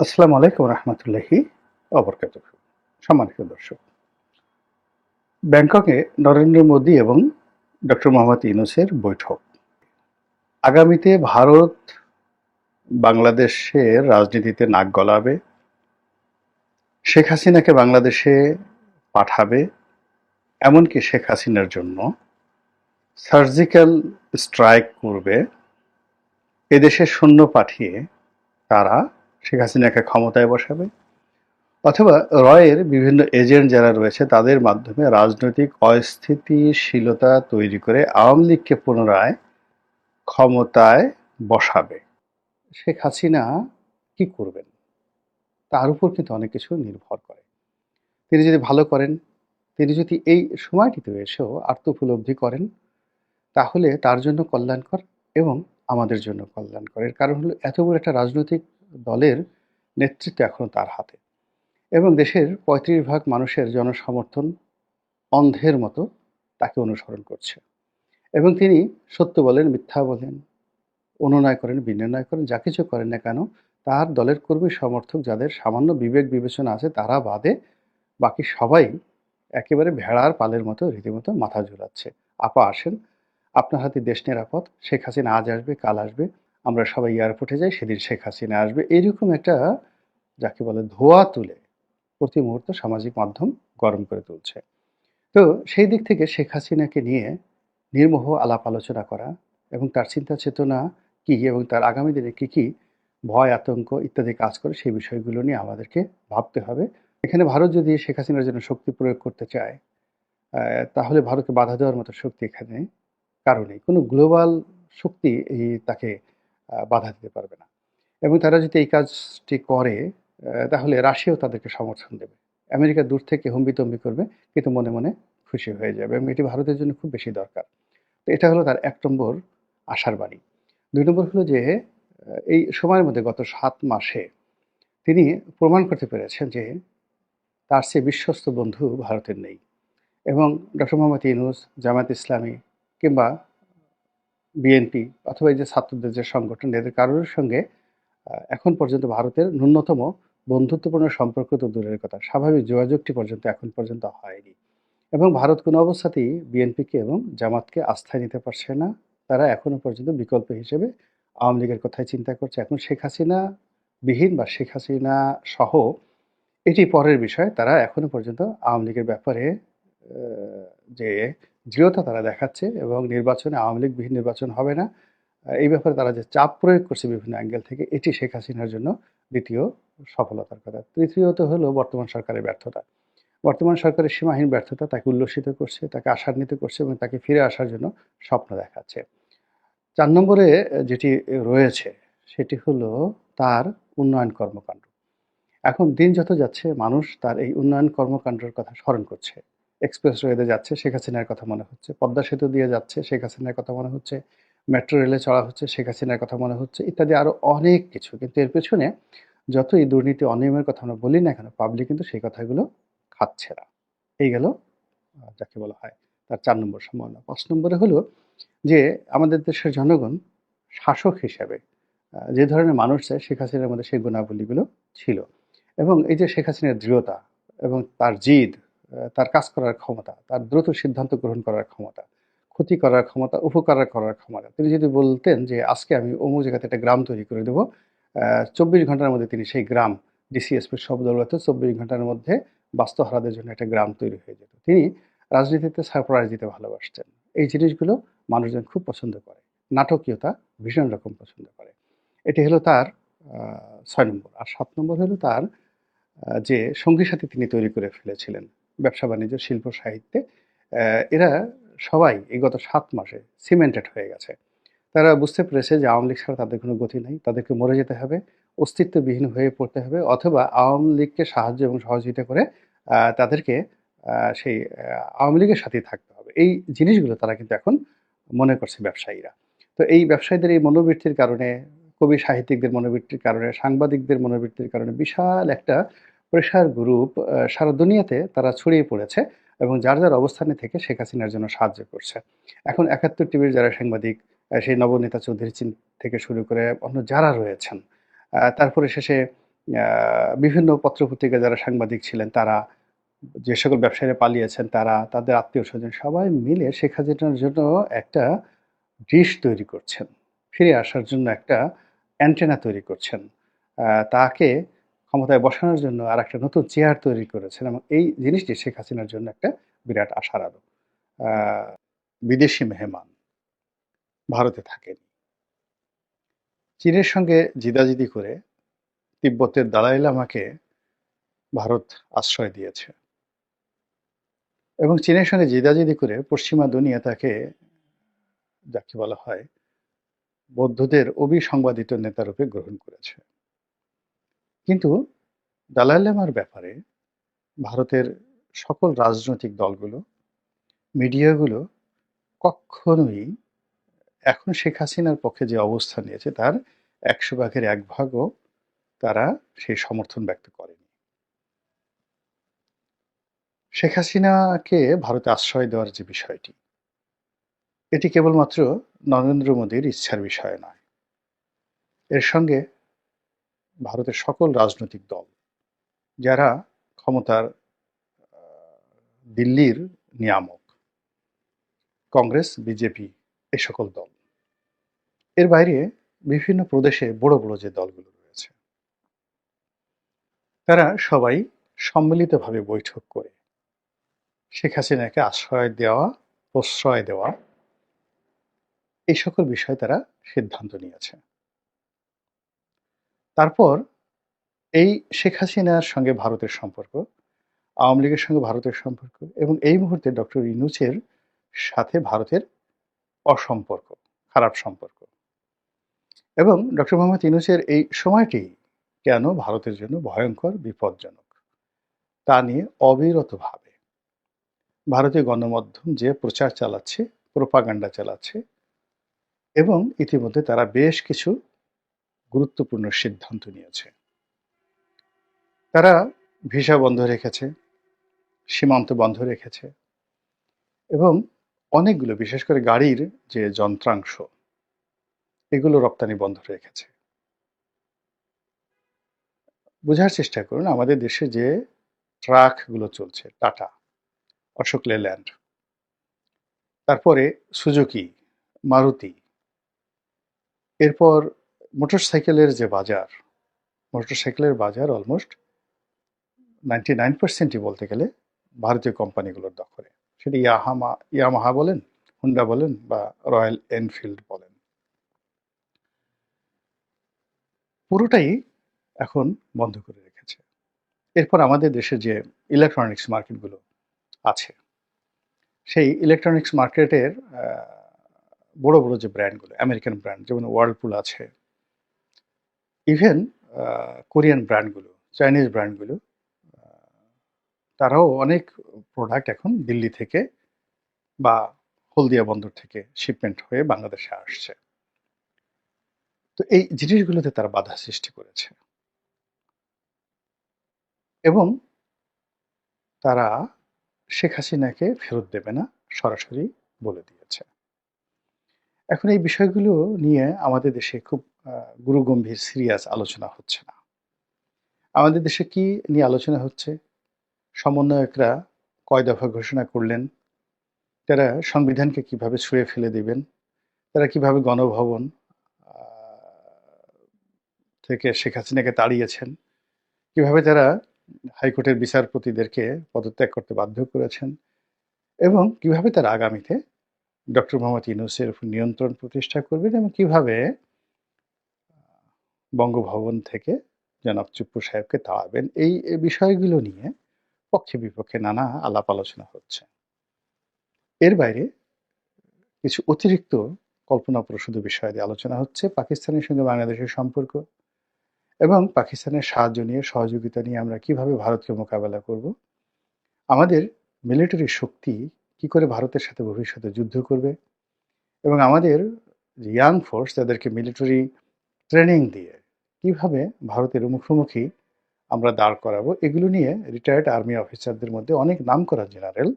আসসালামু আলাইকুম রহমতুল্লাহি অবরকাতুহ। সম্মানিত দর্শক, ব্যাংককে নরেন্দ্র মোদী এবং ডক্টর মোহাম্মদ ইউনূসের বৈঠক। আগামীতে ভারত বাংলাদেশের রাজনীতিতে নাক গলাবে, শেখ হাসিনাকে বাংলাদেশে পাঠাবে, এমনকি শেখ হাসিনার জন্য সার্জিক্যাল স্ট্রাইক করবে, এদেশে সৈন্য পাঠিয়ে তারা শেখ হাসিনাকে ক্ষমতায় বসাবে, অথবা রয়ের বিভিন্ন এজেন্ট যারা রয়েছে তাদের মাধ্যমে রাজনৈতিক অস্থিতিশীলতা তৈরি করে আওয়ামী লীগকে পুনরায় ক্ষমতায় বসাবে। শেখ হাসিনা কি করবেন তার উপর কিন্তু অনেক কিছু নির্ভর করে। তিনি যদি ভালো করেন, তিনি যদি এই সময়টিতে এসেও আত্মোপলব্ধি করেন, তাহলে তার জন্য কল্যাণকর এবং আমাদের জন্য কল্যাণকর। এর কারণ হলো এত বড় একটা রাজনৈতিক দলের নেতৃত্ব এখনো তার হাতে, এবং দেশের ৩৫% মানুষের জনসমর্থন অন্ধের মতো তাকে অনুসরণ করছে। এবং তিনি সত্য বলেন, মিথ্যা বলেন, অনুনয় করেন, বিনিময় করেন, যা কিছু করেন না কেন, তার দলের কর্মী সমর্থক যাদের সামান্য বিবেক বিবেচনা আছে তারা বাদে বাকি সবাই একেবারে ভেড়ার পালের মতো রীতিমতো মাথা ঝুলাচ্ছে। আপা আসেন, আপনার হাতে দেশ নিরাপদ, শেখ হাসিনা আজ আসবে, কাল আসবে, আমরা সবাই এয়ারপোর্টে যাই, সেদিন শেখ হাসিনা আসবে, এরকম একটা যাকে বলে ধোয়া তুলে প্রতি মুহূর্ত সামাজিক মাধ্যম গরম করে তুলছে। তো সেই দিক থেকে শেখ হাসিনাকে নিয়ে নির্মোহ আলাপ আলোচনা করা এবং তার চিন্তা চেতনা কী এবং তার আগামী দিনে কী কী ভয় আতঙ্ক ইত্যাদি কাজ করে সেই বিষয়গুলো নিয়ে আমাদেরকে ভাবতে হবে। এখানে ভারত যদি শেখ হাসিনার জন্য শক্তি প্রয়োগ করতে চায়, তাহলে ভারতকে বাধা দেওয়ার মতো শক্তি এখানে কারো নেই। কোনো গ্লোবাল শক্তি তাকে বাধা দিতে পারবে না। এবং তারা যদি এই কাজটি করে, তাহলে রাশিয়াও তাদেরকে সমর্থন দেবে। আমেরিকা দূর থেকে হম্বিতম্বি করবে, কিন্তু মনে মনে খুশি হয়ে যাবে, এবং এটি ভারতের জন্য খুব বেশি দরকার। তো এটা হলো তার ১ নম্বর আশার বাণী। ২ নম্বর হলো যে এই সময়ের মধ্যে গত ৭ মাসে তিনি প্রমাণ করতে পেরেছেন যে তার চেয়ে বিশ্বস্ত বন্ধু ভারতের নেই, এবং ডক্টর মোহাম্মদ ইউনূস, জামায়াত ইসলামী কিংবা বিএনপি অথবা এই যে ছাত্রদের যে সংগঠন, এদের কারোর সঙ্গে এখন পর্যন্ত ভারতের ন্যূনতম বন্ধুত্বপূর্ণ সম্পর্ক তো দূরের কথা, স্বাভাবিক যোগাযোগটি পর্যন্ত এখন পর্যন্ত হয়নি। এবং ভারত কোনো অবস্থাতেই বিএনপিকে এবং জামাতকে আস্থায় নিতে পারছে না। তারা এখনো পর্যন্ত বিকল্প হিসেবে আওয়ামী লীগের কথাই চিন্তা করছে। এখন শেখ হাসিনা বিহীন বা শেখ হাসিনা সহ এটি পরের বিষয়। তারা এখনো পর্যন্ত আওয়ামী লীগের ব্যাপারে যে দৃঢ়তা তারা দেখাচ্ছে, এবং নির্বাচনে আওয়ামী লীগ বিহীন নির্বাচন হবে না, এই ব্যাপারে তারা যে চাপ প্রয়োগ করছে বিভিন্ন অ্যাঙ্গেল থেকে, এটি শেখ হাসিনার জন্য দ্বিতীয় সফলতার কথা। তৃতীয়ত হলো বর্তমান সরকারের ব্যর্থতা। বর্তমান সরকারের সীমাহীন ব্যর্থতা তাকে উল্লসিত করছে, তাকে আশান্বিত করছে এবং তাকে ফিরে আসার জন্য স্বপ্ন দেখাচ্ছে। ৪ নম্বরে যেটি রয়েছে সেটি হলো তার উন্নয়ন কর্মকাণ্ড। এখন দিন যত যাচ্ছে মানুষ তার এই উন্নয়ন কর্মকাণ্ডের কথা স্মরণ করছে। এক্সপ্রেসওয়েতে যাচ্ছে, শেখ হাসিনার কথা মনে হচ্ছে। পদ্মা সেতু দিয়ে যাচ্ছে, শেখ হাসিনার কথা মনে হচ্ছে। মেট্রো রেলে চড়া হচ্ছে, শেখ হাসিনার কথা মনে হচ্ছে, ইত্যাদি আরও অনেক কিছু। কিন্তু এর পেছনে যতই দুর্নীতি অনিয়মের কথা আমরা বলি না কেন, পাবলিক কিন্তু সেই কথাগুলো খাচ্ছে না। এই গেল যাকে বলা হয় তার ৪ নম্বর সম্ভাবনা। ৫ নম্বরে হলো যে আমাদের দেশের জনগণ শাসক হিসেবে যে ধরনের মানুষ চায়, শেখ হাসিনার মধ্যে সেই গুণাবলীগুলো ছিল। এবং এই যে শেখ হাসিনার দৃঢ়তা এবং তার জিদ, তার কাজ করার ক্ষমতা, তার দ্রুত সিদ্ধান্ত গ্রহণ করার ক্ষমতা, ক্ষতি করার ক্ষমতা, উপকার করার ক্ষমতা। তিনি যদি বলতেন যে আজকে আমি অমুক জায়গাতে একটা গ্রাম তৈরি করে দেবো, ২৪ ঘন্টার মধ্যে তিনি সেই গ্রাম, ডিসি-এসপির সব দৌলতে ২৪ ঘন্টার মধ্যে বাস্তুহারাদের জন্য একটা গ্রাম তৈরি হয়ে যেত। তিনি রাজনীতিতে সারপ্রাইজ দিতে ভালোবাসতেন। এই জিনিসগুলো মানুষজন খুব পছন্দ করে। নাটকীয়তা ভীষণ রকম পছন্দ করে। এটি হলো তার ৬ নম্বর। আর ৭ নম্বর হলো তার যে সঙ্গী সাথী তিনি তৈরি করে ফেলেছিলেন ব্যবসা বাণিজ্য, শিল্প, সাহিত্যে। এরা সবাই এই গত ৭ মাসে সিমেন্টেড হয়ে গেছে। তারা বুঝতে পেরেছে যে আওয়ামী লীগ ছাড়া তাদের কোনো গতি নাই। তাদেরকে মরে যেতে হবে, অস্তিত্ববিহীন হয়ে পড়তে হবে, অথবা আওয়ামী লীগকে সাহায্য এবং সহযোগিতা করে তাদেরকে সেই আওয়ামী লীগের সাথেই থাকতে হবে। এই জিনিসগুলো তারা কিন্তু এখন মনে করছে ব্যবসায়ীরা। তো এই ব্যবসায়ীদের এই মনোবৃত্তির কারণে, কবি সাহিত্যিকদের মনোবৃত্তির কারণে, সাংবাদিকদের মনোবৃত্তির কারণে বিশাল একটা প্রেশার গ্রুপ সারা দুনিয়াতে তারা ছড়িয়ে পড়েছে, এবং যার অবস্থানে থেকে শেখ হাসিনার জন্য সাহায্য করছে। এখন ৭১ টিভির যারা সাংবাদিক, সেই নবনেতা চৌধুরী থেকে শুরু করে অন্য যারা রয়েছেন, তারপরে শেষে বিভিন্ন পত্র-পত্রিকায় যারা সাংবাদিক ছিলেন তারা, যে সকল ব্যবসায়ীরা পালিয়েছেন তারা, তাদের আত্মীয়স্বজন সবাই মিলে শেখ হাসিনার জন্য একটা ডিশ তৈরি করছেন। ফিরে আসার জন্য একটা অ্যান্টেনা তৈরি করছেন। তাকে ক্ষমতায় বসানোর জন্য আরেকটা নতুন চেয়ার তৈরি করেছেন এবং এই জিনিসটি শেখ হাসিনার জন্য একটা বিরাট আশার আলো। আ বিদেশি মেহমান ভারতে থাকেন। চীনের সঙ্গে জিদাজিদি করে তিব্বতের দালাই লামাকে ভারত আশ্রয় দিয়েছে এবং চীনের সঙ্গে জিদাজিদি করে পশ্চিমা দুনিয়া তাকে, যাকে বলা হয়, বৌদ্ধদের অবিসংবাদিত নেতারূপে গ্রহণ করেছে। কিন্তু দালাই লামার ব্যাপারে ভারতের সকল রাজনৈতিক দলগুলো, মিডিয়াগুলো কখনোই এখন শেখ হাসিনার পক্ষে যে অবস্থান নিয়েছে তার ১০০ ভাগের ১ ভাগও তারা সেই সমর্থন ব্যক্ত করেনি। শেখ হাসিনাকে ভারতে আশ্রয় দেওয়ার যে বিষয়টি, এটি কেবলমাত্র নরেন্দ্র মোদীর ইচ্ছার বিষয় নয়। এর সঙ্গে ভারতের সকল রাজনৈতিক দল, যারা ক্ষমতার দিল্লির নিয়ামক, কংগ্রেস, বিজেপি, এই সকল দল, এর বাইরে বিভিন্ন প্রদেশে বড় বড় যে দলগুলো রয়েছে, তারা সবাই সম্মিলিতভাবে বৈঠক করে শেখ হাসিনাকে আশ্রয় দেওয়া, প্রশ্রয় দেওয়া, এই সকল বিষয়ে তারা সিদ্ধান্ত নিয়েছে। তারপর এই শেখ হাসিনার সঙ্গে ভারতের সম্পর্ক, আওয়ামী লীগের সঙ্গে ভারতের সম্পর্ক এবং এই মুহূর্তে ডক্টর ইউনূসের সাথে ভারতের অসম্পর্ক, খারাপ সম্পর্ক, এবং ডক্টর মোহাম্মদ ইউনূসের এই সময়টি কেন ভারতের জন্য ভয়ঙ্কর বিপজ্জনক তা নিয়ে অবিরতভাবে ভারতীয় গণমাধ্যম যে প্রচার চালাচ্ছে, প্রোপাগান্ডা চালাচ্ছে এবং ইতিমধ্যে তারা বেশ কিছু গুরুত্বপূর্ণ সিদ্ধান্ত নিয়েছে। তারা ভিসা বন্ধ রেখেছে, সীমান্ত বন্ধ রেখেছে এবং অনেকগুলো, বিশেষ করে গাড়ির যে যন্ত্রাংশ, এগুলো রপ্তানি বন্ধ রেখেছে। বোঝার চেষ্টা করুন, আমাদের দেশে যে ট্রাকগুলো চলছে, টাটা, অশোক লেল্যান্ড, তারপরে সুজুকি, মারুতি, এরপর মোটরসাইকেলের যে বাজার, মোটরসাইকেলের বাজার অলমোস্ট 99%ই বলতে গেলে ভারতীয় কোম্পানিগুলোর দখলে। সেটা ইয়ামাহা বলেন, হুন্ডা বলেন বা রয়্যাল এনফিল্ড বলেন, পুরোটাই এখন বন্ধ করে রেখেছে। এরপর আমাদের দেশে যে ইলেকট্রনিক্স মার্কেটগুলো আছে, সেই ইলেকট্রনিক্স মার্কেটের বড় বড় যে ব্র্যান্ডগুলো, আমেরিকান ব্র্যান্ড যেমন ওয়ার্লপুল আছে, ইভেন কোরিয়ান ব্র্যান্ডগুলো, চাইনিজ ব্র্যান্ডগুলো, তারাও অনেক প্রোডাক্ট এখন দিল্লি থেকে বা হলদিয়া বন্দর থেকে শিপমেন্ট হয়ে বাংলাদেশে আসছে। তো এই জিনিসগুলোতে তারা বাধা সৃষ্টি করেছে এবং তারা শেখ হাসিনাকে ফেরত দেবে না, সরাসরি বলে দিয়েছে। এখন এই বিষয়গুলো নিয়ে আমাদের দেশে খুব গুরুগম্ভীর সিরিয়াস আলোচনা হচ্ছে না। আমাদের দেশে কি নিয়ে আলোচনা হচ্ছে? সমন্বয়করা কয় দফা ঘোষণা করলেন, তারা সংবিধানকে কিভাবে ছুঁড়ে ফেলে দিবেন, তারা কিভাবে গণভবন থেকে শেখ হাসিনাকে তাড়িয়েছেন, কিভাবে তারা হাইকোর্টের বিচারপতিদেরকে পদত্যাগ করতে বাধ্য করেছেন এবং কিভাবে তারা আগামীতে ডক্টর মোহাম্মদ ইউনূসের উপর নিয়ন্ত্রণ প্রতিষ্ঠা করবেন এবং কিভাবে বঙ্গভবন থেকে জনাব চুপ্পু সাহেবকে তাড়াবেন, এই বিষয়গুলো নিয়ে পক্ষে বিপক্ষে নানা আলাপ আলোচনা হচ্ছে। এর বাইরে কিছু অতিরিক্ত কল্পনাপ্রসূত বিষয় নিয়ে আলোচনা হচ্ছে। পাকিস্তানের সঙ্গে বাংলাদেশের সম্পর্ক এবং পাকিস্তানের সাহায্য নিয়ে, সহযোগিতা নিয়ে আমরা কিভাবে ভারতকে মোকাবেলা করব, আমাদের মিলিটারি শক্তি কি করে ভারতের সাথে ভবিষ্যতে যুদ্ধ করবে এবং আমাদের যে ইয়াং ফোর্স, তাদেরকে মিলিটারি ট্রেনিং দিয়ে কিভাবে ভারতের মুখোমুখি আমরা দাঁড় করাবো, এগুলো নিয়ে রিটায়ার্ড আর্মি অফিসারদের মধ্যে অনেক নামকরা জেনারেল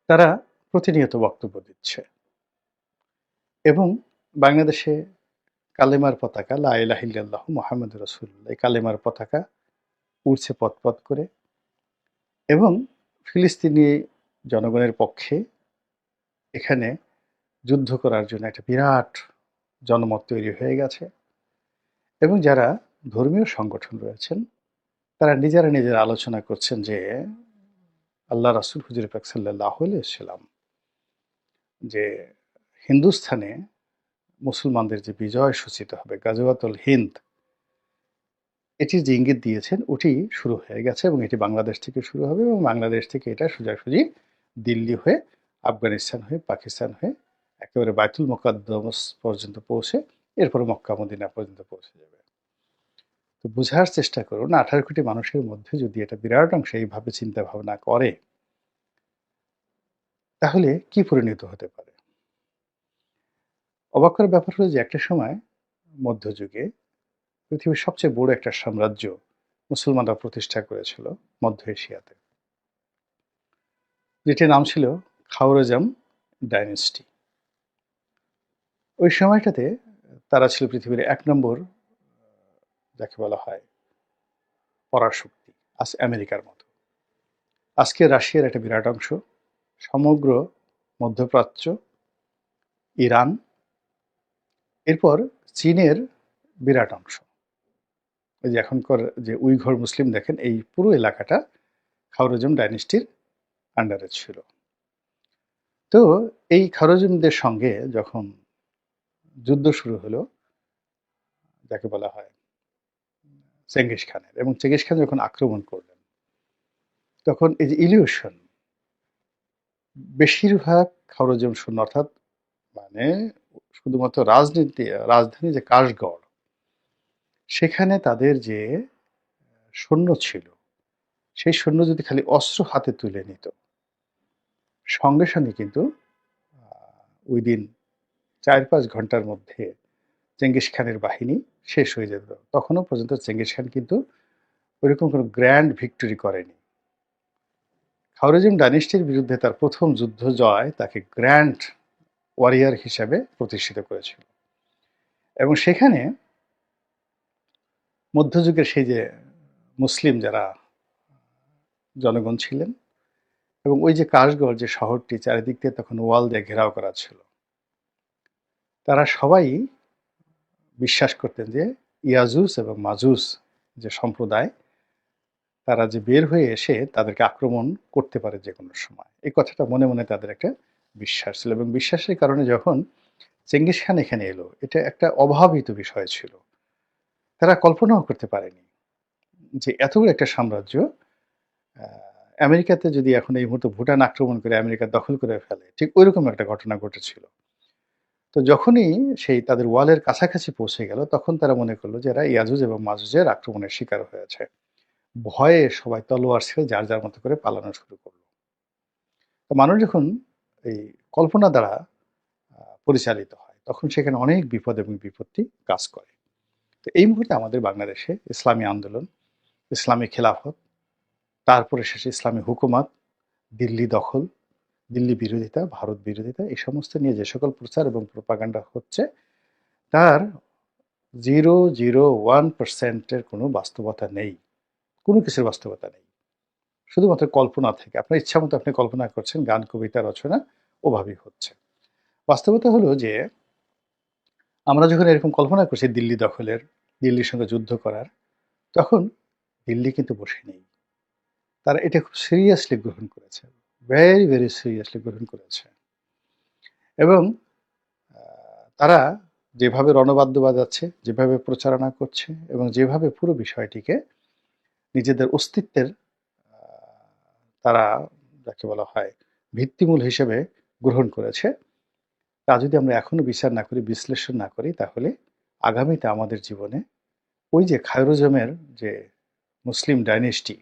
তারা প্রতিনিয়ত বক্তব্য দিচ্ছে এবং বাংলাদেশে কালেমার পতাকা, লা ইলাহা ইল্লাল্লাহু মুহাম্মাদুর রাসূলুল্লাহ, এই কালেমার পতাকা উড়ছে পথ করে, এবং ফিলিস্তিনি জনগণের পক্ষে এখানে যুদ্ধ করার জন্য একটা বিরাট জনমত তৈরি হয়ে গেছে। এবং যারা ধর্মীয় সংগঠন রয়েছেন তারা নিজেরা আলোচনা করছেন যে আল্লাহ রাসূল হুজুর পাক সাল্লাল্লাহু আলাইহি ওয়াসাল্লাম যে হিন্দুস্থানে মুসলমানদের যে বিজয় সূচিত হবে, গাজওয়াতুল হিন্দ, এটির যে ইঙ্গিত দিয়েছেন ওটি শুরু হয়ে গেছে, এবং এটি বাংলাদেশ থেকে শুরু হবে, এবং বাংলাদেশ থেকে এটা সোজাসুজি দিল্লি হয়ে, আফগানিস্তান হয়ে, পাকিস্তান হয়ে একেবারে বাইতুল মুকাদ্দাস পর্যন্ত পৌঁছে এরপরে মক্কা মদিনা পর্যন্ত পৌঁছে যাবে। তো বোঝার চেষ্টা করুন, 18 কোটি মানুষের মধ্যে যদি এটা বিরাট অংশ এইভাবে চিন্তা ভাবনা করে তাহলে কি পরিণত হতে পারে। অবাক করার ব্যাপার হলো যে একটা সময় মধ্যযুগে পৃথিবীর সবচেয়ে বড় একটা সাম্রাজ্য মুসলমানরা প্রতিষ্ঠা করেছিল মধ্য এশিয়াতে, যেটির নাম ছিল খাওয়ারেজম ডাইনেস্টি। ওই সময়টাতে তারা ছিল পৃথিবীর 1 নম্বর, যাকে বলা হয় পরাশক্তি, আজ আমেরিকার মতো। আজকে রাশিয়ার একটা বিরাট অংশ, সমগ্র মধ্যপ্রাচ্য, ইরান, এরপর চীনের বিরাট অংশ। এই যে এখনকার যে উইঘর মুসলিম দেখেন, এই পুরো এলাকাটা খাওয়ারেজম ডাইনেস্টির আন্ডারে ছিল। তো এই খাওয়ারেজমদের সঙ্গে যখন যুদ্ধ শুরু হলো, যাকে বলা হয় চেঙ্গিস খানের, এবং চেঙ্গিস খান যখন আক্রমণ করলেন তখন এই যে ইলিউশন, বেশিরভাগ খাওয়ারেজম সৈন্য, অর্থাৎ মানে শুধুমাত্র রাজধানী যে কাশগড়, সেখানে তাদের যে সৈন্য ছিল সেই সৈন্য যদি খালি অস্ত্র হাতে তুলে নিত, সঙ্গে সঙ্গে কিন্তু উইদিন 4-5 ঘন্টার মধ্যে চেঙ্গিস খানের বাহিনী শেষ হয়ে যেত। তখনও পর্যন্ত চেঙ্গিস খান কিন্তু ওইরকম কোনো গ্র্যান্ড ভিক্টরি করেনি। খাওয়ারেজম ডাইনেস্টির বিরুদ্ধে তার প্রথম যুদ্ধ জয় তাকে গ্র্যান্ড ওয়ারিয়ার হিসাবে প্রতিষ্ঠিত করেছিল, এবং সেখানে মধ্যযুগের সেই যে মুসলিম যারা জনগণ ছিলেন, এবং ওই যে কাশগড় যে শহরটি চারিদিক দিয়ে তখন ওয়াল দিয়ে ঘেরাও করা ছিল, তারা সবাই বিশ্বাস করতেন যে ইয়াজুজ এবং মাজুজ যে সম্প্রদায়, তারা যে বের হয়ে এসে তাদেরকে আক্রমণ করতে পারে যে কোনো সময়। এই কথাটা মনে মনে তাদের একটা বিশ্বাস ছিল, এবং বিশ্বাসের কারণে যখন চেঙ্গিস খান এখানে এলো, এটা একটা অভাবিত বিষয় ছিল। তারা কল্পনাও করতে পারেনি যে এত বড় একটা সাম্রাজ্য আমেরিকাতে যদি এখন এই মুহূর্তে ভুটান আক্রমণ করে আমেরিকা দখল করে ফেলে, ঠিক ওইরকম একটা ঘটনা ঘটেছিল। তো যখনই সেই তাদের ওয়ালের কাছাকাছি পৌঁছে গেল, তখন তারা মনে করলো যে এরা ইয়াজুজ এবং মাজুজের আক্রমণের শিকার হয়েছে। ভয়ে সবাই তলোয়ার ছেড়ে যার যার মতো করে পালানো শুরু করলো। তো মানুষ যখন এই কল্পনা দ্বারা পরিচালিত হয়, তখন সেখানে অনেক বিপদ এবং বিপত্তি কাজ করে। তো এই মুহূর্তে আমাদের বাংলাদেশে ইসলামী আন্দোলন, ইসলামী খেলাফত, তারপরে শেষে ইসলামী হুকুমাত, দিল্লি দখল, দিল্লি বিরোধিতা, ভারত বিরোধিতা, এই সমস্ত নিয়ে যে সকল প্রচার এবং প্রোপাগান্ডা হচ্ছে, তার 0.01% কোনো বাস্তবতা নেই, কোনো কিছুর বাস্তবতা নেই, শুধুমাত্র কল্পনা থেকে আপনার ইচ্ছা মতো আপনি কল্পনা করছেন, গান কবিতা রচনা ওভাবেই হচ্ছে। বাস্তবতা হলো যে আমরা যখন এরকম কল্পনা করছি দিল্লি দখলের, দিল্লির সঙ্গে যুদ্ধ করার, তখন দিল্লি কিন্তু বসে নেই। তারা এটা খুব সিরিয়াসলি গ্রহণ করেছে, ভেরি সিরিয়াসলি গ্রহণ করেছে, এবং তারা যেভাবে রণবাদ্য বাজাচ্ছে, যেভাবে প্রচারণা করছে, এবং যেভাবে পুরো বিষয়টিকে নিজেদের অস্তিত্বের তারা, যাকে বলা হয় ভিত্তিমূল হিসেবে গ্রহণ করেছে, তা যদি আমরা এখনো বিচার না করি, বিশ্লেষণ না করি, তাহলে আগামীতে আমাদের জীবনে ওই যে খায়রুজমের যে মুসলিম ডাইনেস্টি,